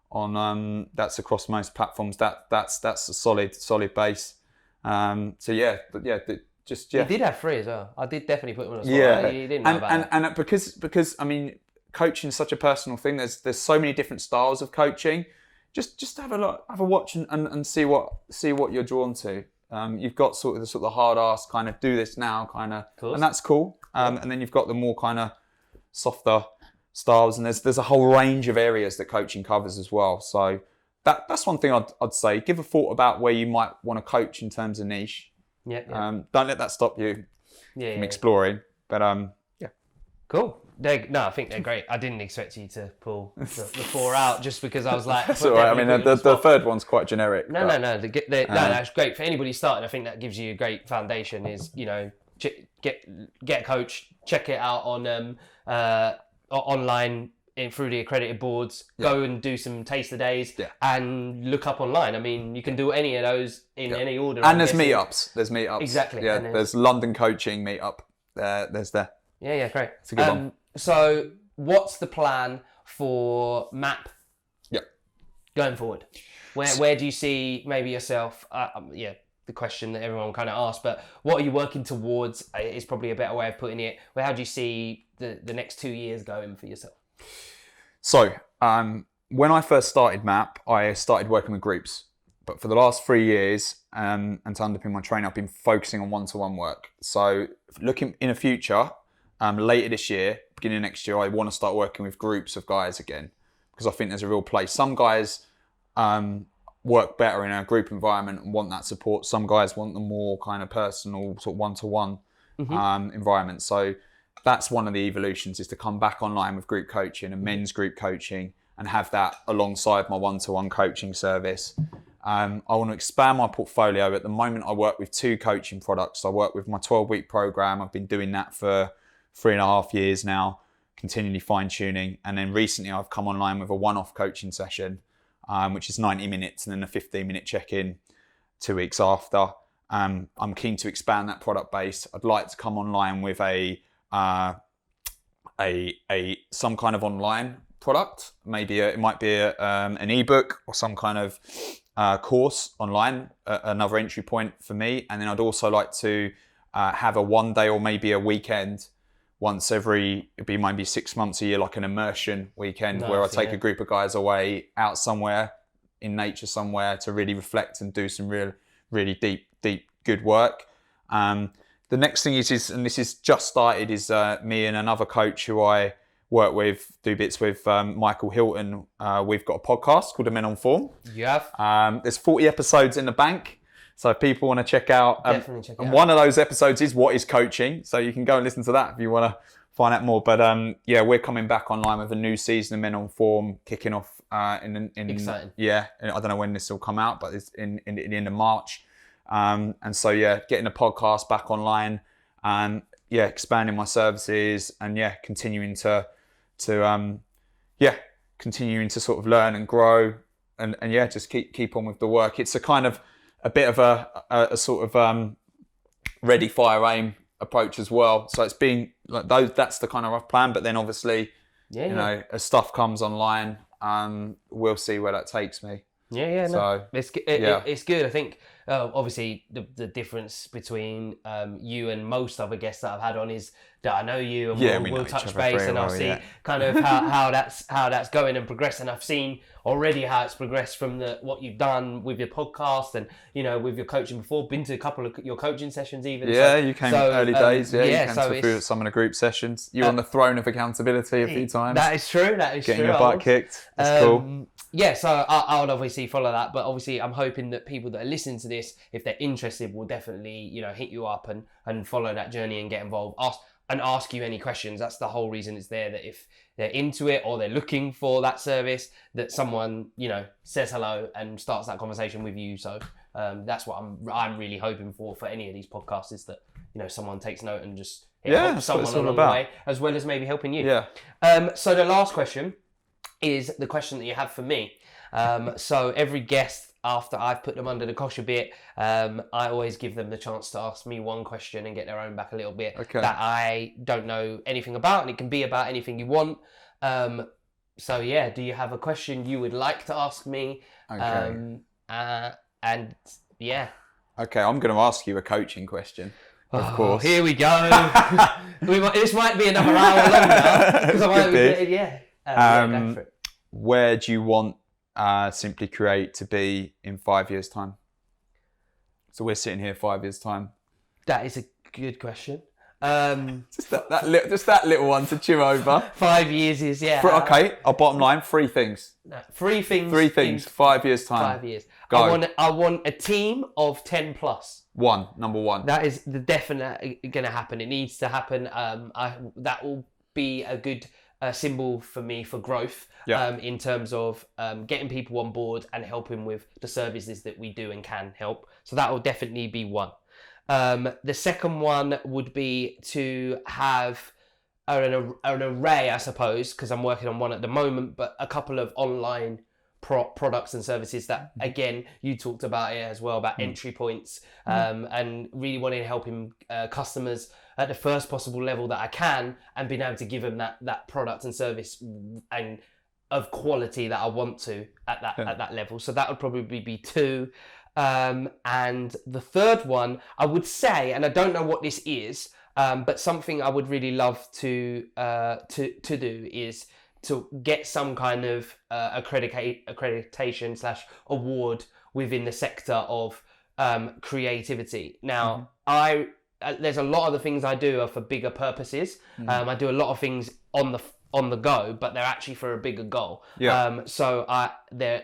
That's across most platforms. That's a solid base. You did have three as well. I did definitely put them on the spot. Yeah, Right? You didn't know about that. And because I mean, coaching is such a personal thing. There's so many different styles of coaching. Just have a watch and see what you're drawn to. You've got sort of the hard ass kind of do this now kind of, and that's cool. And then you've got the more kind of softer styles, and there's a whole range of areas that coaching covers as well. So that's one thing I'd say. Give a thought about where you might want to coach in terms of niche. Yeah. Don't let that stop you from exploring. But Cool. I think they're great. I didn't expect you to pull the four out just because I was like... That's all right. I mean, the third one's quite generic. No. That's great. For anybody starting, I think that gives you a great foundation is, get a coach, check it out on online through the accredited boards, go and do some taster days and look up online. I mean, you can do any of those in any order. And there's meetups. Exactly. Yeah, there's London Coaching Meetup. There's there. Yeah, great. It's a good one. So what's the plan for MAP going forward? Where do you see maybe yourself? The question that everyone kind of asks, but what are you working towards is probably a better way of putting it. How do you see the next 2 years going for yourself? So when I first started MAP, I started working with groups. But for the last 3 years, and to underpin my training, I've been focusing on one-to-one work. So looking in the future, later this year, beginning of next year, I want to start working with groups of guys again, because I think there's a real place. Some guys work better in a group environment and want that support. Some guys want the more kind of personal sort of one-to-one environment. So that's one of the evolutions, is to come back online with group coaching and men's group coaching and have that alongside my one-to-one coaching service. I want to expand my portfolio. At the moment, I work with 2 coaching products. I work with my 12-week program. I've been doing that for 3.5 years now, continually fine-tuning. And then recently I've come online with a one-off coaching session, which is 90 minutes and then a 15-minute check-in 2 weeks after. I'm keen to expand that product base. I'd like to come online with some kind of online product. Maybe it might be an ebook or some kind of course online, another entry point for me. And then I'd also like to have a one day or maybe a weekend once every, it'd be maybe 6 months a year, like an immersion weekend where I take a group of guys away out somewhere in nature somewhere to really reflect and do some really deep good work. The next thing is, and this is just started, is me and another coach who I work with, do bits with, Michael Hilton. We've got a podcast called The Men on Form. You have? There's 40 episodes in the bank. So if people want to check out, Definitely check it out. One of those episodes is what is coaching. So you can go and listen to that if you want to find out more. But we're coming back online with a new season of Men on Form, kicking off in exciting. Yeah, I don't know when this will come out, but it's in the end of March. And so getting a podcast back online, and expanding my services, and continuing to sort of learn and grow, and just keep on with the work. It's a bit of a sort of ready, fire, aim approach as well. So it's been like those. That's the kind of rough plan. But then obviously, as stuff comes online, we'll see where that takes me. Yeah, no. So, It's good. I think obviously the difference between you and most other guests that I've had on is that I know you and we we'll know each touch other base very and I'll well, see yeah. kind of how that's going and progressing. I've seen already how it's progressed from what you've done with your podcast and with your coaching before. Been to a couple of your coaching sessions even. Yeah, you came early days. Yeah, you came so to a few of some of the group sessions. You're on the throne of accountability a few times. That is true. That is Getting true. your butt kicked. That's cool. Yeah, so I would obviously follow that, but obviously I'm hoping that people that are listening to this, if they're interested, will definitely hit you up and follow that journey and get involved. Ask you any questions. That's the whole reason it's there. That if they're into it or they're looking for that service, that someone says hello and starts that conversation with you. So that's what I'm really hoping for any of these podcasts, is that someone takes note and just helps someone along the way, as well as maybe helping you. Yeah. So the last question is the question that you have for me. So every guest, after I've put them under the cosh a bit, I always give them the chance to ask me one question and get their own back a little bit that I don't know anything about, and it can be about anything you want. So yeah, do you have a question you would like to ask me? Okay. And yeah. Okay, I'm going to ask you a coaching question. Of course. Here we go. This might be another hour long now, because I might be. Go for it. Where do you want Simply Create to be in 5 years' time? So we're sitting here 5 years' time. That is a good question. Just that little one to chew over. 5 years is Okay, our bottom line: 3 things. 3 things. 3 things. 5 years' time. 5 years. Go. I want a team of 10 plus. Number one. That is the definite going to happen. It needs to happen. That will be a good symbol for me for growth. In terms of getting people on board and helping with the services that we do and can help. So that will definitely be one. The second one would be to have an array, I suppose, because I'm working on one at the moment, but a couple of online products and services that, again, you talked about it as well, about entry points, and really wanting to helping customers at the first possible level that I can, and being able to give them that product and service and of quality that I want to at that level. So that would probably be 2. And the third one, I would say, and I don't know what this is, but something I would really love to do is to get some kind of accreditation / award within the sector of creativity. Now, there's a lot of the things I do are for bigger purposes. I do a lot of things on the go, but they're actually for a bigger goal. So a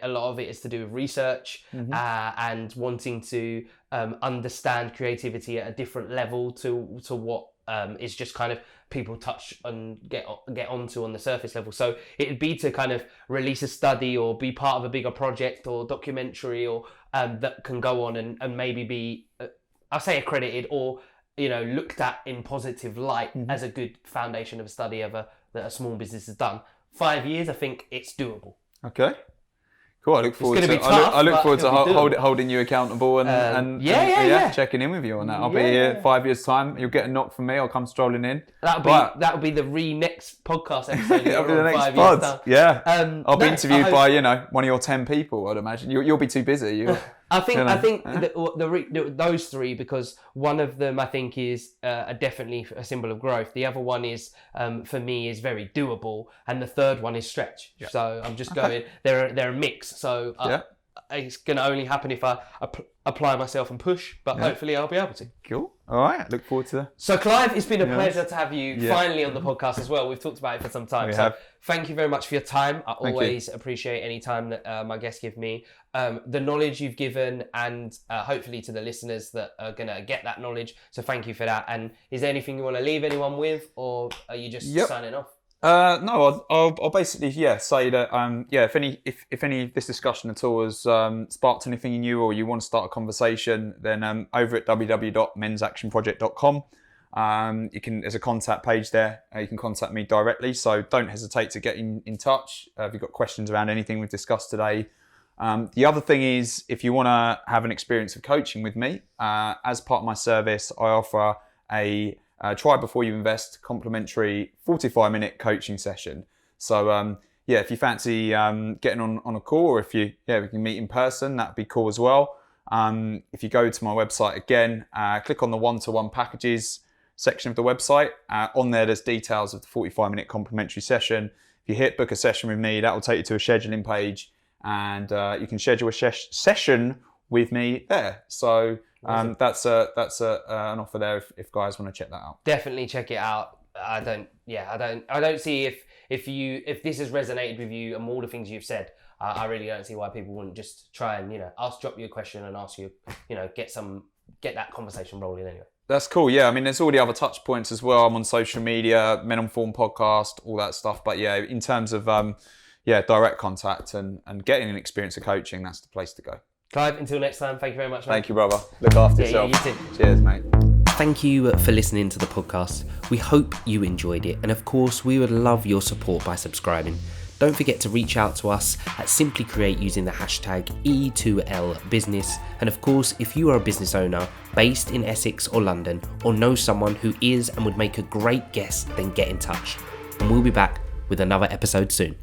lot of it is to do with research and wanting to understand creativity at a different level to what is just kind of people touch and get onto on the surface level. So it'd be to kind of release a study or be part of a bigger project or documentary or that can go on and maybe be, I'll say accredited or looked at in positive light as a good foundation of a study that a small business has done. 5 years, I think it's doable. Okay. Cool. I look forward to. I look forward to holding you accountable and checking in with you on that. I'll be here 5 years' time. You'll get a knock from me. I'll come strolling in. That'll be the next podcast episode. That'll be the next pod. Yeah. I'll be interviewed by one of your 10 people. I'd imagine you'll be too busy. I think those 3, because one of them I think is definitely a symbol of growth. The other one is for me is very doable, and the third one is stretch. Yeah. So I'm just going. They're a mix. So it's going to only happen if I apply myself and push. But hopefully I'll be able to. Cool. All right. Look forward to that. So Clive, it's been a pleasure to have you finally on the podcast as well. We've talked about it for some time. Thank you very much for your time. I always appreciate any time that my guests give me. The knowledge you've given and hopefully to the listeners that are going to get that knowledge. So thank you for that. And is there anything you want to leave anyone with, or are you just signing off? No, I'll basically say that if any of this discussion at all has sparked anything in you, or you want to start a conversation, then over at www.mensactionproject.com, there's a contact page there. You can contact me directly, so don't hesitate to get in touch if you've got questions around anything we've discussed today. The other thing is, if you want to have an experience of coaching with me, as part of my service, I offer a try before you invest complimentary 45-minute coaching session. So yeah, if you fancy getting on a call, or if we can meet in person, that'd be cool as well. If you go to my website again, click on the one-to-one packages section of the website. On there's details of the 45-minute complimentary session. If you hit book a session with me, that will take you to a scheduling page, and you can schedule a session with me there. So that's an offer there if guys want to check that out. Definitely check it out. I don't see if this has resonated with you and all the things you've said. I really don't see why people wouldn't just try and drop you a question and ask you, get that conversation rolling anyway. That's cool. Yeah, I mean, there's all the other touch points as well. I'm on social media, Men on Form podcast, all that stuff. But yeah, in terms of direct contact and getting an experience of coaching, that's the place to go. Clive, until next time, thank you very much, mate. Thank you, brother. Look after yourself. Yeah, you too. Cheers, mate. Thank you for listening to the podcast. We hope you enjoyed it. And of course, we would love your support by subscribing. Don't forget to reach out to us at Simply Create using the hashtag E2LBusiness. And of course, if you are a business owner based in Essex or London, or know someone who is and would make a great guest, then get in touch. And we'll be back with another episode soon.